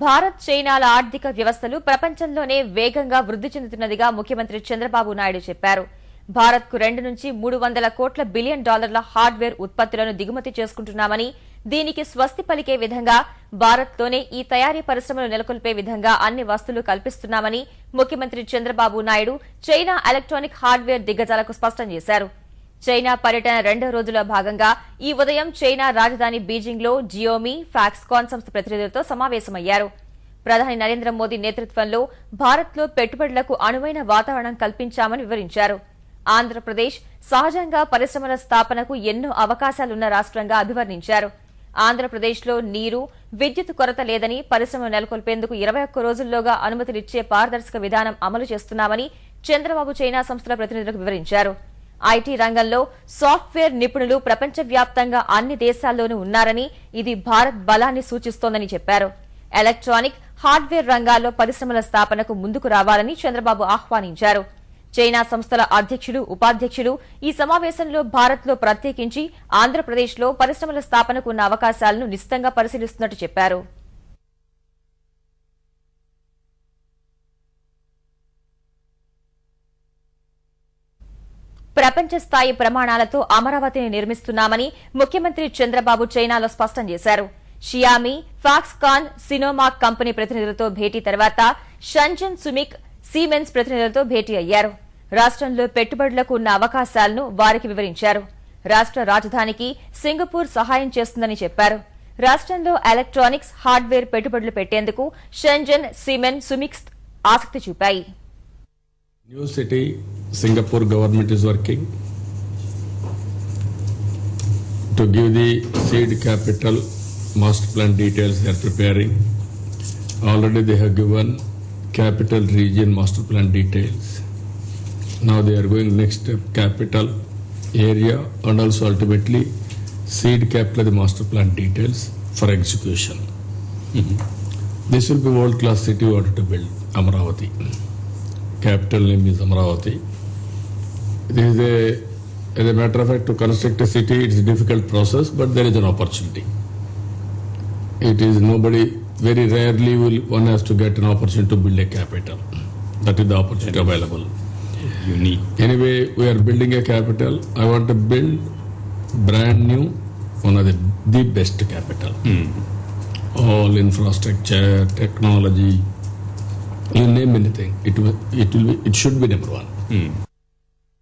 భారత్ చైనాల ఆర్థిక వ్యవస్థలు ప్రపంచంలోనే వేగంగా వృద్ధి చెందుతున్నదిగా ముఖ్యమంత్రి చంద్రబాబు నాయుడు చెప్పారు. భారత్కు 2 నుంచి 300 కోట్ల బిలియన్ డాలర్ల హార్డ్వేర్ ఉత్పత్తులను దిగుమతి చేసుకుంటున్నామని, దీనికి స్వస్తి పలికే విధంగా భారత్లోనే ఈ తయారీ పరిశ్రమలు నెలకొల్పే విధంగా అన్ని వసతులు కల్పిస్తున్నామని ముఖ్యమంత్రి Chandrababu Naidu China electronic hardware దిగ్గజాలకు స్పష్టం చేశారు. చైనా పర్యటన 2వ రోజులో భాగంగా ఈ ఉదయం చైనా రాజధాని బీజింగ్లో జియోమీ, ఫాక్స్కాన్ సంస్థ ప్రతినిధులతో సమావేశమయ్యారు. ప్రధాని నరేంద్ర మోదీ నేతృత్వంలో భారత్లో పెట్టుబడులకు అనువైన వాతావరణం కల్పించామని వివరించారు. ఆంధ్రప్రదేశ్ సహజంగా పరిశ్రమల స్థాపనకు ఎన్నో అవకాశాలున్న రాష్ట్రంగా అభివర్ణించారు. ఆంధ్రప్రదేశ్లో నీరు, విద్యుత్ కొరత లేదని, పరిశ్రమలు నెలకొల్పేందుకు 21 రోజుల్లోగా అనుమతులిచ్చే పారదర్శక విధానం అమలు చేస్తున్నామని చంద్రబాబు చైనా సంస్థల ప్రతినిధులకు వివరించారు. ఐటీ రంగంలో సాఫ్ట్వేర్ నిపుణులు ప్రపంచవ్యాప్తంగా అన్ని దేశాల్లోనూ ఉన్నారని, ఇది భారత్ బలాన్ని సూచిస్తోందని చెప్పారు. ఎలక్ట్రానిక్, హార్డ్వేర్ రంగాల్లో పరిశ్రమల స్థాపనకు ముందుకు రావాలని చంద్రబాబు ఆహ్వానించారు. చైనా సంస్థల అధ్యక్షులు, ఉపాధ్యక్షులు ఈ సమావేశంలో భారత్లో ప్రత్యేకించి ఆంధ్రప్రదేశ్లో పరిశ్రమల స్థాపనకు ఉన్న అవకాశాలను నిశితంగా పరిశీలిస్తున్నట్టు చెప్పారు. ప్రపంచ స్థాయి ప్రమాణాలతో అమరావతిని నిర్మిస్తున్నామని ముఖ్యమంత్రి చంద్రబాబు చైనాలో స్పష్టం చేశారు. షియామీ, ఫాక్స్కాన్, సినోమాక్ కంపెనీ ప్రతినిధులతో భేటీ తర్వాత షంజన్ సుమిక్, సీమెన్స్ ప్రతినిధులతో భేటీ అయ్యారు. రాష్ట్రంలో పెట్టుబడులకు ఉన్న అవకాశాలను వారికి వివరించారు. రాష్ట్ర రాజధానికి సింగపూర్ సహాయం చేస్తుందని చెప్పారు. రాష్ట్రంలో ఎలక్ట్రానిక్స్, హార్డ్వేర్ పెట్టుబడులు పెట్టేందుకు షంజన్, సీమెన్, సుమిక్స్ ఆసక్తి చూపాయి. New city, Singapore government is working to give the seed capital. Master plan details they are preparing. Already they have given capital region master plan details. Now they are going next step, capital area and also ultimately seed capital the master plan details for execution. This will be world class city we wanted to build, Amaravati. Capital name is Amaravati. This is as a matter of fact, to construct a city, it is a difficult process, but there is an opportunity. It is nobody, very rarely one has to get an opportunity to build a capital. That is the opportunity available. Unique. Anyway, we are building a capital. I want to build brand new, one of the best capital. All infrastructure, technology, you name anything, it should be number one.